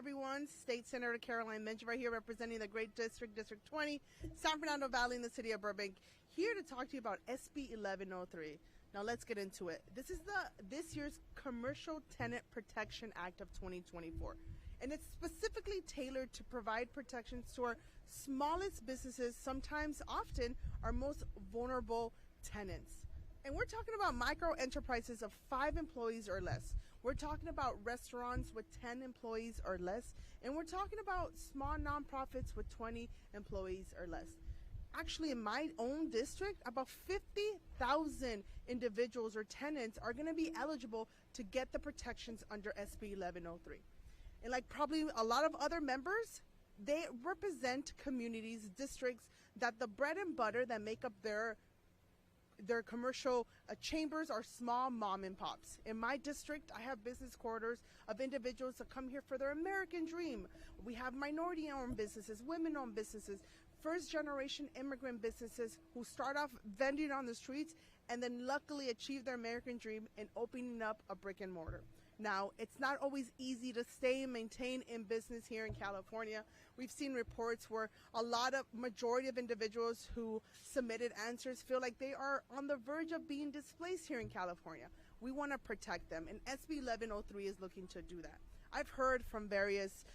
everyone. State Senator Caroline Menjivar here representing the great district, District 20, San Fernando Valley in the city of Burbank, here to talk to you about SB 1103. Now let's get into it. This is this year's Commercial Tenant Protection Act of 2024. And it's specifically tailored to provide protections to our smallest businesses, sometimes often our most vulnerable tenants. And we're talking about micro enterprises of 5 employees or less. We're talking about restaurants with 10 employees or less. And we're talking about small nonprofits with 20 employees or less. Actually, in my own district, about 50,000 individuals or tenants are going to be eligible to get the protections under SB 1103. And like probably a lot of other members, they represent communities, districts that the bread and butter that make up their commercial chambers are small mom and pops. In my district, I have business corridors of individuals that come here for their American dream. We have minority-owned businesses, women-owned businesses, first-generation immigrant businesses who start off vending on the streets and then luckily achieve their American dream in opening up a brick and mortar. Now, it's not always easy to stay and maintain in business here in California. We've seen reports where majority of individuals who submitted answers feel like they are on the verge of being displaced here in California. We want to protect them, and SB 1103 is looking to do that. I've heard from various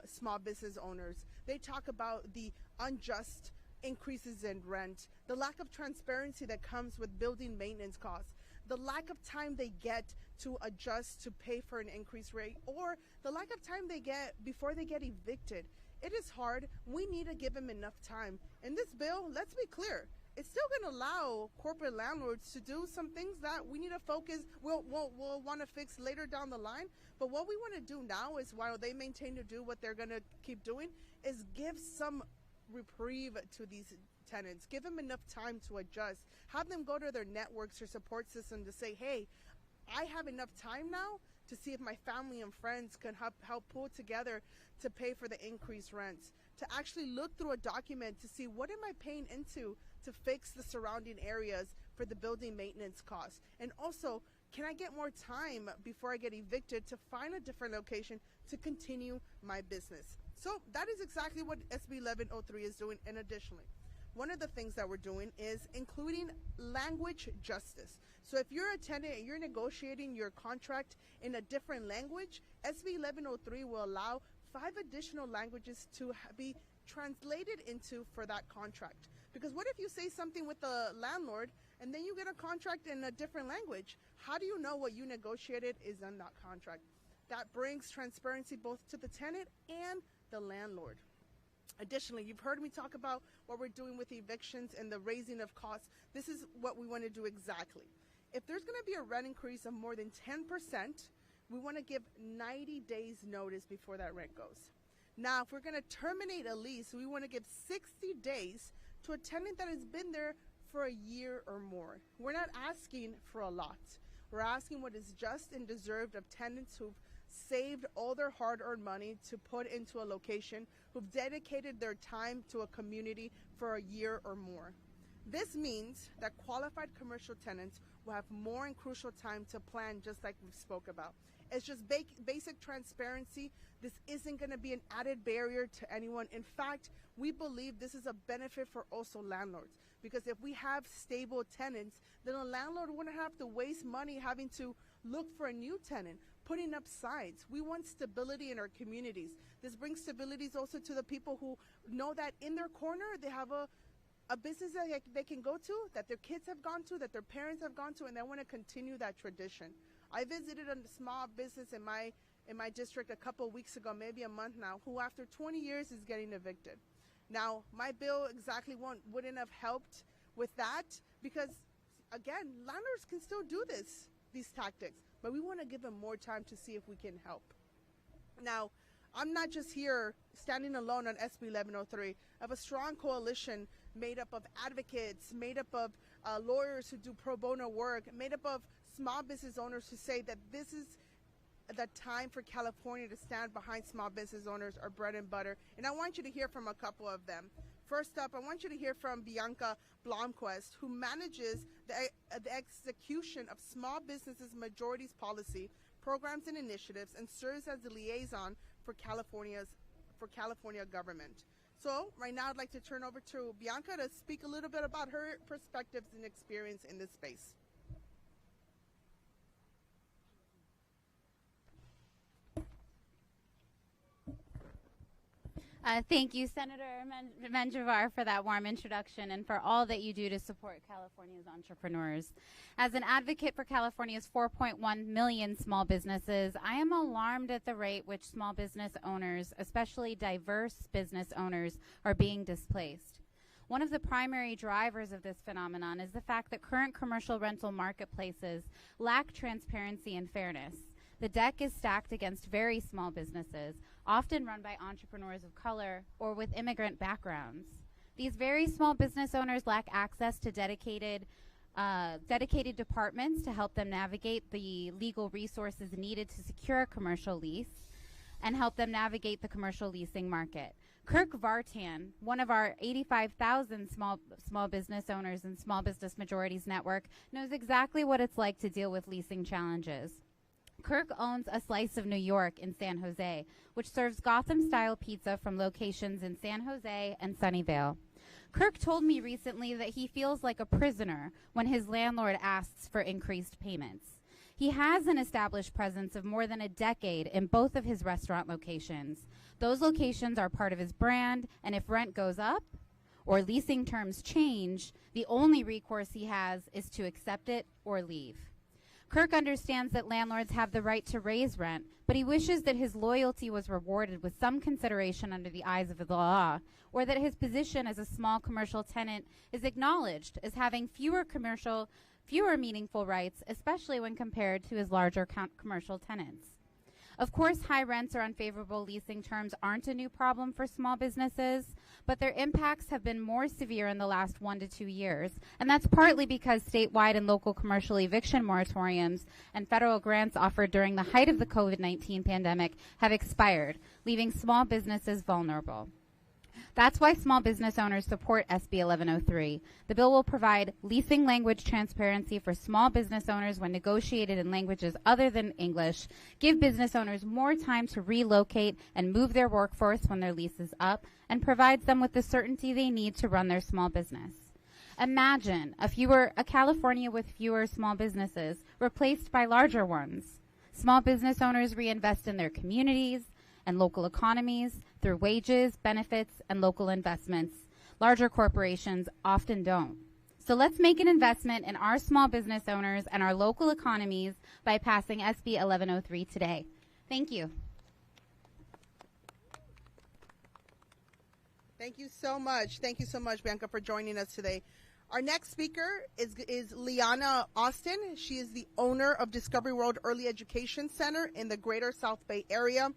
small business owners. They talk about the unjust increases in rent, the lack of transparency that comes with building maintenance costs, the lack of time they get to adjust to pay for an increased rate, or the lack of time they get before they get evicted. It is hard. We need to give them enough time. In this bill, let's be clear, it's still going to allow corporate landlords to do some things that we need to focus, we'll want to fix later down the line. But what we want to do now is, while they maintain to do what they're going to keep doing, is give some reprieve to these tenants. Give them enough time to adjust. Have them go to their networks or support system to say, hey, I have enough time now to see if my family and friends can help pull together to pay for the increased rents, to actually look through a document to see what am I paying into to fix the surrounding areas for the building maintenance costs. And also, can I get more time before I get evicted to find a different location to continue my business? So that is exactly what SB 1103 is doing. And additionally, one of the things that we're doing is including language justice. So if you're a tenant and you're negotiating your contract in a different language, SB 1103 will allow 5 additional languages to be translated into for that contract. Because what if you say something with the landlord and then you get a contract in a different language? How do you know what you negotiated is in that contract? That brings transparency both to the tenant and the landlord. Additionally, you've heard me talk about what we're doing with evictions and the raising of costs. This is what we want to do exactly. If there's going to be a rent increase of more than 10%, we want to give 90 days notice before that rent goes. Now, if we're going to terminate a lease, we want to give 60 days to a tenant that has been there for a year or more. We're not asking for a lot. We're asking what is just and deserved of tenants who've saved all their hard-earned money to put into a location, who've dedicated their time to a community for a year or more. This means that qualified commercial tenants will have more and crucial time to plan, just like we spoke about. It's just basic transparency. This isn't going to be an added barrier to anyone. In fact, we believe this is a benefit for also landlords, because if we have stable tenants, then a landlord wouldn't have to waste money having to look for a new tenant, putting up signs. We want stability in our communities. This brings stability also to the people who know that in their corner they have a business that they can go to, that their kids have gone to, that their parents have gone to, and they want to continue that tradition. I visited a small business in my district a couple of weeks ago, maybe a month now, who after 20 years is getting evicted. Now, my bill exactly wouldn't have helped with that, because again, landlords can still do these tactics, but we want to give them more time to see if we can help. Now, I'm not just here standing alone on SB 1103. I have a strong coalition made up of advocates, made up of lawyers who do pro bono work, made up of small business owners who say that this is the time for California to stand behind small business owners, our bread and butter. And I want you to hear from a couple of them. First up, I want you to hear from Bianca Blomquist, who manages the execution of small businesses majorities policy, programs and initiatives, and serves as the liaison for California government. So right now I'd like to turn over to Bianca to speak a little bit about her perspectives and experience in this space. Thank you, Senator Menjivar, for that warm introduction and for all that you do to support California's entrepreneurs. As an advocate for California's 4.1 million small businesses, I am alarmed at the rate which small business owners, especially diverse business owners, are being displaced. One of the primary drivers of this phenomenon is the fact that current commercial rental marketplaces lack transparency and fairness. The deck is stacked against very small businesses, often run by entrepreneurs of color or with immigrant backgrounds. These very small business owners lack access to dedicated departments to help them navigate the legal resources needed to secure a commercial lease and help them navigate the commercial leasing market. Kirk Vartan, one of our 85,000 small business owners and Small Business Majorities Network, knows exactly what it's like to deal with leasing challenges. Kirk owns a slice of New York in San Jose, which serves Gotham-style pizza from locations in San Jose and Sunnyvale. Kirk told me recently that he feels like a prisoner when his landlord asks for increased payments. He has an established presence of more than a decade in both of his restaurant locations. Those locations are part of his brand, and if rent goes up or leasing terms change, the only recourse he has is to accept it or leave. Kirk understands that landlords have the right to raise rent, but he wishes that his loyalty was rewarded with some consideration under the eyes of the law, or that his position as a small commercial tenant is acknowledged as having fewer meaningful rights, especially when compared to his larger commercial tenants. Of course, high rents or unfavorable leasing terms aren't a new problem for small businesses, but their impacts have been more severe in the last 1 to 2 years, and that's partly because statewide and local commercial eviction moratoriums and federal grants offered during the height of the COVID-19 pandemic have expired, leaving small businesses vulnerable. That's why small business owners support SB 1103. The bill will provide leasing language transparency for small business owners when negotiated in languages other than English, give business owners more time to relocate and move their workforce when their lease is up, and provides them with the certainty they need to run their small business. Imagine a California with fewer small businesses replaced by larger ones. Small business owners reinvest in their communities and local economies through wages, benefits, and local investments. Larger corporations often don't. So let's make an investment in our small business owners and our local economies by passing SB 1103 today. Thank you. Thank you so much. Thank you so much, Bianca, for joining us today. Our next speaker is Liana Austin. She is the owner of Discovery World Early Education Center in the greater South Bay area.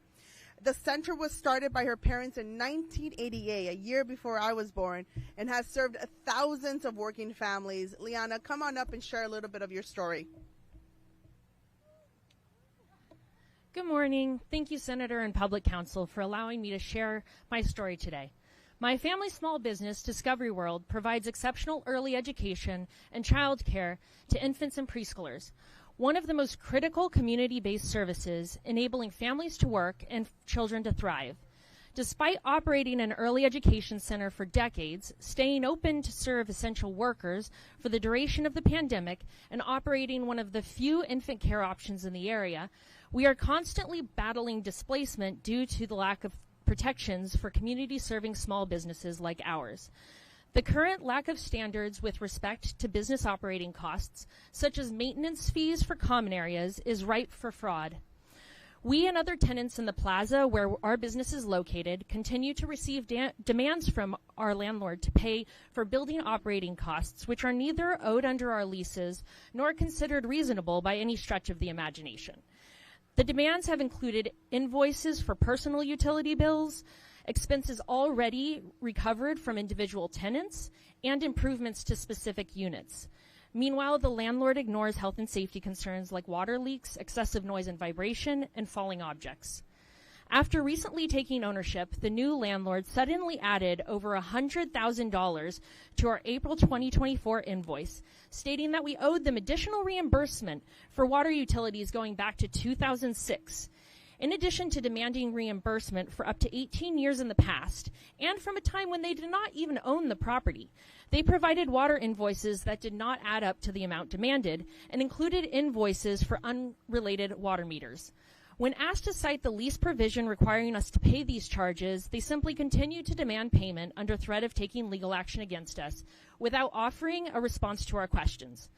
The center was started by her parents in 1988, a year before I was born, and has served thousands of working families. Liana, come on up and share a little bit of your story. Good morning. Thank you, Senator and Public Counsel, for allowing me to share my story today. My family's small business, Discovery World, provides exceptional early education and child care to infants and preschoolers, one of the most critical community-based services enabling families to work and children to thrive. Despite operating an early education center for decades, staying open to serve essential workers for the duration of the pandemic, and operating one of the few infant care options in the area, we are constantly battling displacement due to the lack of protections for community-serving small businesses like ours. The current lack of standards with respect to business operating costs, such as maintenance fees for common areas, is ripe for fraud. We and other tenants in the plaza where our business is located continue to receive demands from our landlord to pay for building operating costs, which are neither owed under our leases nor considered reasonable by any stretch of the imagination. The demands have included invoices for personal utility bills, expenses already recovered from individual tenants, and improvements to specific units. Meanwhile, the landlord ignores health and safety concerns like water leaks, excessive noise and vibration, and falling objects. After recently taking ownership, the new landlord suddenly added over $100,000 to our April 2024 invoice, stating that we owed them additional reimbursement for water utilities going back to 2006. in addition to demanding reimbursement for up to 18 years in the past, and from a time when they did not even own the property. They provided water invoices that did not add up to the amount demanded and included invoices for unrelated water meters. When asked to cite the lease provision requiring us to pay these charges, they simply continued to demand payment under threat of taking legal action against us without offering a response to our questions.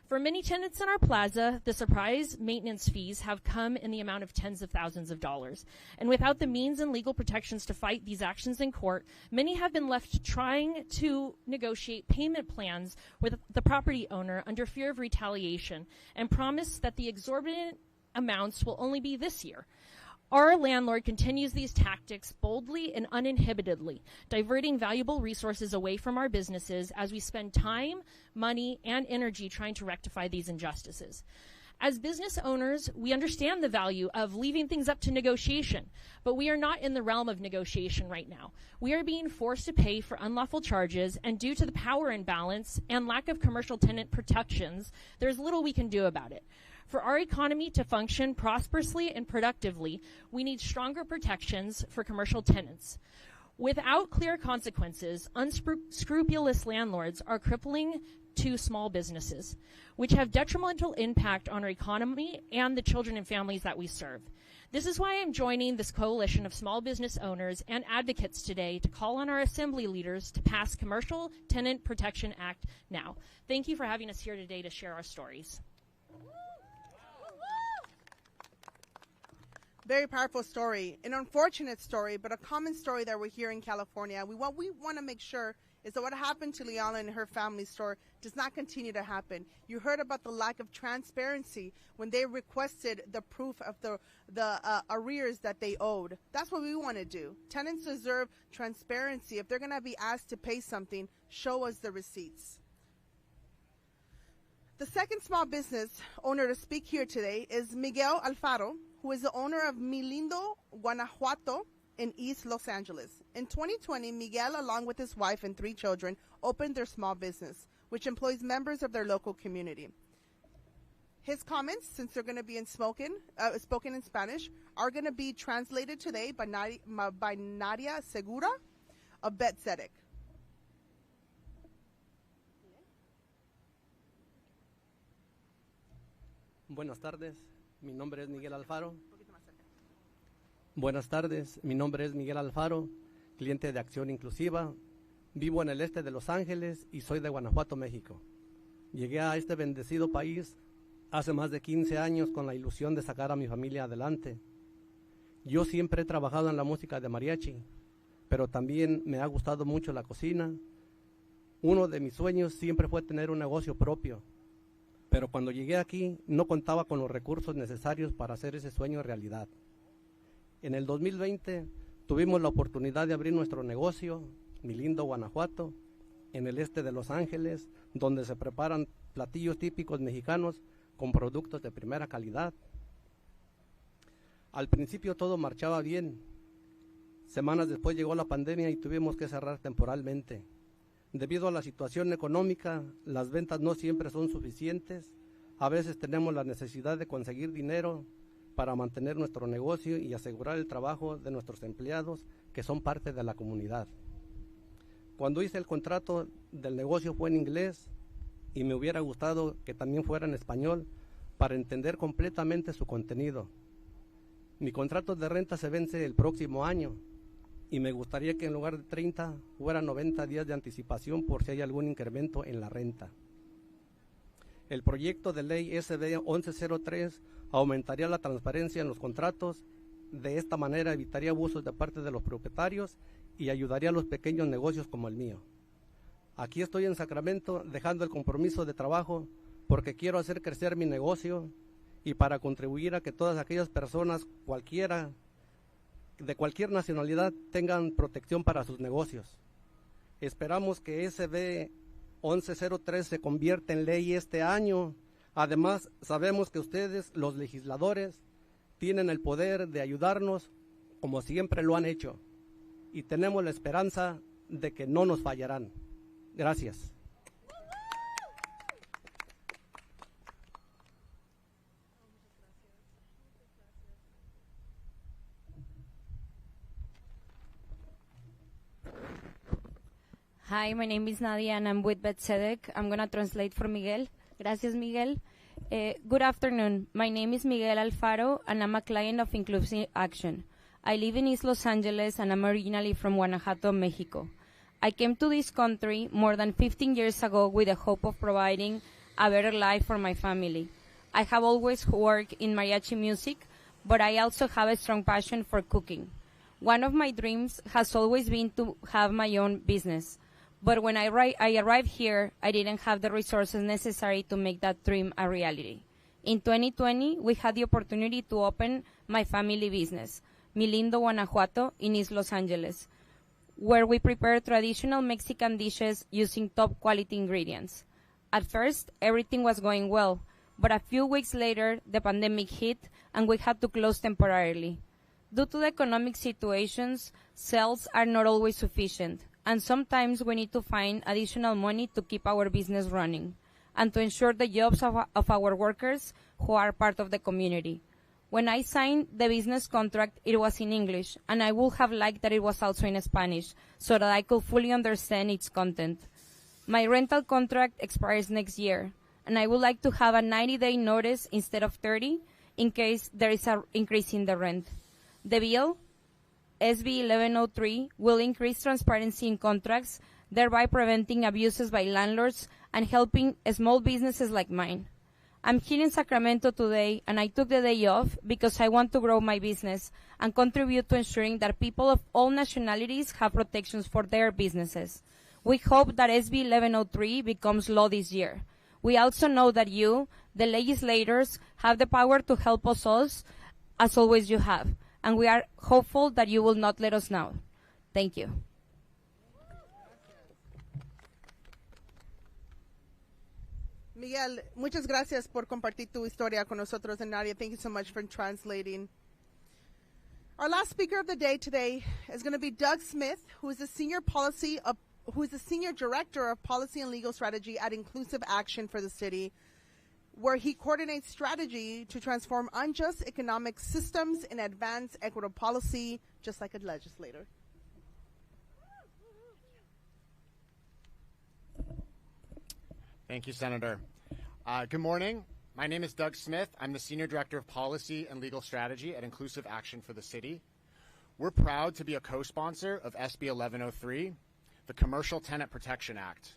For many tenants in our plaza, the surprise maintenance fees have come in the amount of tens of thousands of dollars. And without the means and legal protections to fight these actions in court, many have been left trying to negotiate payment plans with the property owner under fear of retaliation and promise that the exorbitant amounts will only be this year. Our landlord continues these tactics boldly and uninhibitedly, diverting valuable resources away from our businesses as we spend time, money, and energy trying to rectify these injustices. As business owners, we understand the value of leaving things up to negotiation, but we are not in the realm of negotiation right now. We are being forced to pay for unlawful charges, and due to the power imbalance and lack of commercial tenant protections, there's little we can do about it. For our economy to function prosperously and productively, we need stronger protections for commercial tenants. Without clear consequences, unscrupulous landlords are crippling to small businesses, which have detrimental impact on our economy and the children and families that we serve. This is why I'm joining this coalition of small business owners and advocates today to call on our assembly leaders to pass Commercial Tenant Protection Act now. Thank you for having us here today to share our stories. Very powerful story, an unfortunate story, but a common story that we're here in California. What we want to make sure is that what happened to Liana and her family's store does not continue to happen. You heard about the lack of transparency when they requested the proof of the arrears that they owed. That's what we want to do. Tenants deserve transparency. If they're going to be asked to pay something, show us the receipts. The second small business owner to speak here today is Miguel Alfaro, who is the owner of Mi Lindo, Guanajuato, in East Los Angeles. In 2020, Miguel, along with his wife and 3 children, opened their small business, which employs members of their local community. His comments, since they're going to be spoken in Spanish, are going to be translated today by Nadia Segura of Betzedek. Buenas tardes, mi nombre es Miguel Alfaro. Buenas tardes, mi nombre es Miguel Alfaro, cliente de Acción Inclusiva. Vivo en el este de Los Ángeles y soy de Guanajuato, México. Llegué a este bendecido país hace más de 15 años con la ilusión de sacar a mi familia adelante. Yo siempre he trabajado en la música de mariachi, pero también me ha gustado mucho la cocina. Uno de mis sueños siempre fue tener un negocio propio. Pero cuando llegué aquí no contaba con los recursos necesarios para hacer ese sueño realidad. En el 2020 tuvimos la oportunidad de abrir nuestro negocio, Mi Lindo, Guanajuato, en el este de Los Ángeles, donde se preparan platillos típicos mexicanos con productos de primera calidad. Al principio todo marchaba bien. Semanas después llegó la pandemia y tuvimos que cerrar temporalmente. Debido a la situación económica, las ventas no siempre son suficientes. A veces tenemos la necesidad de conseguir dinero para mantener nuestro negocio y asegurar el trabajo de nuestros empleados, que son parte de la comunidad. Cuando hice el contrato del negocio fue en inglés y me hubiera gustado que también fuera en español para entender completamente su contenido. Mi contrato de renta se vence el próximo año y me gustaría que en lugar de 30 fuera 90 días de anticipación por si hay algún incremento en la renta. El proyecto de ley SB 1103 aumentaría la transparencia en los contratos. De esta manera evitaría abusos de parte de los propietarios y ayudaría a los pequeños negocios como el mío. Aquí estoy en Sacramento dejando el compromiso de trabajo porque quiero hacer crecer mi negocio y para contribuir a que todas aquellas personas, de cualquier nacionalidad, tengan protección para sus negocios. Esperamos que SB 1103 se convierta en ley este año. Además, sabemos que ustedes, los legisladores, tienen el poder de ayudarnos como siempre lo han hecho y tenemos la esperanza de que no nos fallarán. Gracias. Hi, my name is Nadia and I'm with Betsedec. I'm going to translate for Miguel. Gracias, Miguel. Good afternoon. My name is Miguel Alfaro and I'm a client of Inclusive Action. I live in East Los Angeles and I'm originally from Guanajuato, Mexico. I came to this country more than 15 years ago with the hope of providing a better life for my family. I have always worked in mariachi music, but I also have a strong passion for cooking. One of my dreams has always been to have my own business. But when I arrived here, I didn't have the resources necessary to make that dream a reality. In 2020, we had the opportunity to open my family business, Mi Lindo Guanajuato, in East Los Angeles, where we prepare traditional Mexican dishes using top quality ingredients. At first, everything was going well, but a few weeks later, the pandemic hit and we had to close temporarily. Due to the economic situations, sales are not always sufficient, and sometimes we need to find additional money to keep our business running and to ensure the jobs of our workers who are part of the community. When I signed the business contract, it was in English, and I would have liked that it was also in Spanish so that I could fully understand its content. My rental contract expires next year, and I would like to have a 90-day notice instead of 30 in case there is an increase in the rent. The bill, SB 1103, will increase transparency in contracts, thereby preventing abuses by landlords and helping small businesses like mine. I'm here in Sacramento today, and I took the day off because I want to grow my business and contribute to ensuring that people of all nationalities have protections for their businesses. We hope that SB 1103 becomes law this year. We also know that you, the legislators, have the power to help us all, as always you have, and we are hopeful that you will not let us down. Thank you. Miguel, muchas gracias por compartir tu historia con nosotros, and Nadia, thank you so much for translating. Our last speaker of the day today is going to be Doug Smith, who is the senior director of policy and legal strategy at Inclusive Action for the city, where he coordinates strategy to transform unjust economic systems and advance equitable policy, just like a legislator. Thank you, Senator. Good morning. My name is Doug Smith. I'm the Senior Director of Policy and Legal Strategy at Inclusive Action for the City. We're proud to be a co-sponsor of SB 1103, the Commercial Tenant Protection Act.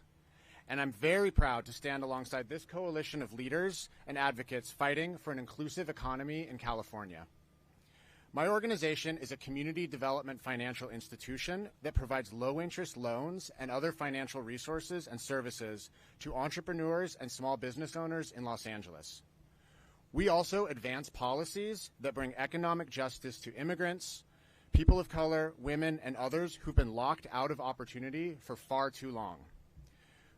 And I'm very proud to stand alongside this coalition of leaders and advocates fighting for an inclusive economy in California. My organization is a community development financial institution that provides low-interest loans and other financial resources and services to entrepreneurs and small business owners in Los Angeles. We also advance policies that bring economic justice to immigrants, people of color, women, and others who've been locked out of opportunity for far too long.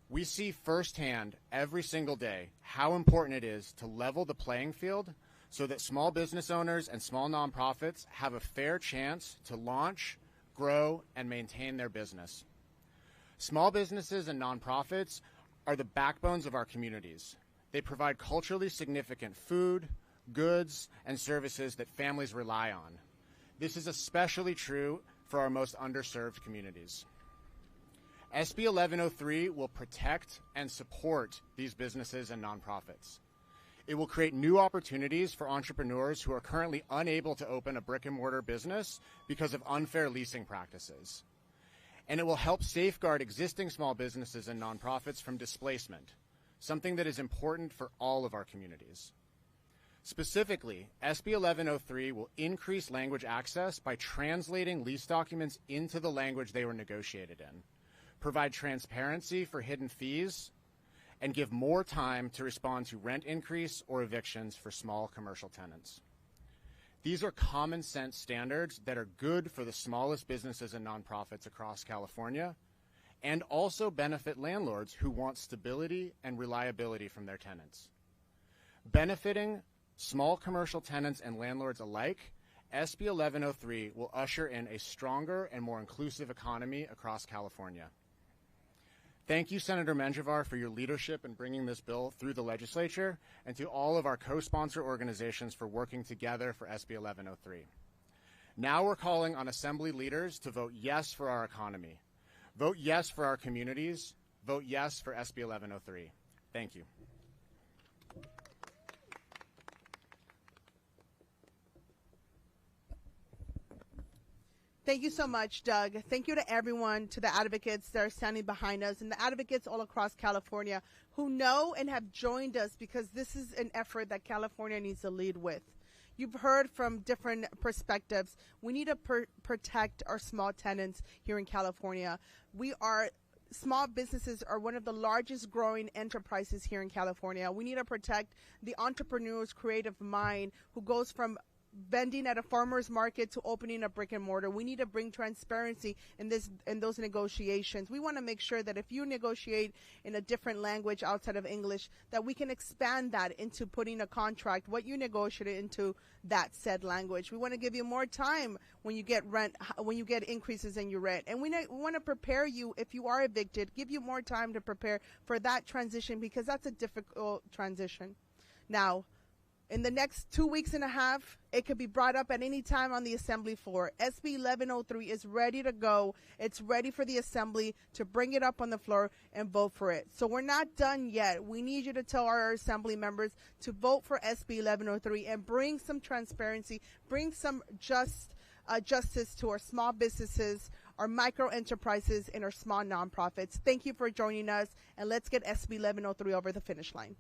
We see firsthand every single day how important it is to level the playing field so that small business owners and small nonprofits have a fair chance to launch, grow, and maintain their business. Small businesses and nonprofits are the backbones of our communities. They provide culturally significant food, goods, and services that families rely on. This is especially true for our most underserved communities. SB 1103 will protect and support these businesses and nonprofits. It will create new opportunities for entrepreneurs who are currently unable to open a brick-and-mortar business because of unfair leasing practices. And it will help safeguard existing small businesses and nonprofits from displacement, something that is important for all of our communities. Specifically, SB 1103 will increase language access by translating lease documents into the language they were negotiated in, provide transparency for hidden fees, and give more time to respond to rent increase or evictions for small commercial tenants. These are common sense standards that are good for the smallest businesses and nonprofits across California and also benefit landlords who want stability and reliability from their tenants. Benefiting small commercial tenants and landlords alike, SB 1103 will usher in a stronger and more inclusive economy across California. Thank you, Senator Menjivar, for your leadership in bringing this bill through the legislature, and to all of our co-sponsor organizations for working together for SB 1103. Now we're calling on Assembly leaders to vote yes for our economy. Vote yes for our communities. Vote yes for SB 1103. Thank you. Thank you so much, Doug. Thank you to everyone, to the advocates that are standing behind us, and the advocates all across California who know and have joined us, because this is an effort that California needs to lead with. You've heard from different perspectives. We need to protect our small tenants here in California. Small businesses are one of the largest growing enterprises here in California. We need to protect the entrepreneur's creative mind who goes from vending at a farmer's market to opening a brick and mortar. We need to bring transparency in those negotiations. We want to make sure that if you negotiate in a different language outside of English, that we can expand that into putting a contract, what you negotiated, into that said language. We want to give you more time when you get increases in your rent. And we want to prepare you if you are evicted, give you more time to prepare for that transition, because that's a difficult transition. Now, in the next 2 weeks and a half, it could be brought up at any time on the assembly floor. SB 1103 is ready to go. It's ready for the assembly to bring it up on the floor and vote for it. So we're not done yet. We need you to tell our assembly members to vote for SB 1103 and bring some transparency, bring some justice to our small businesses, our micro enterprises, and our small nonprofits. Thank you for joining us, and let's get SB 1103 over the finish line.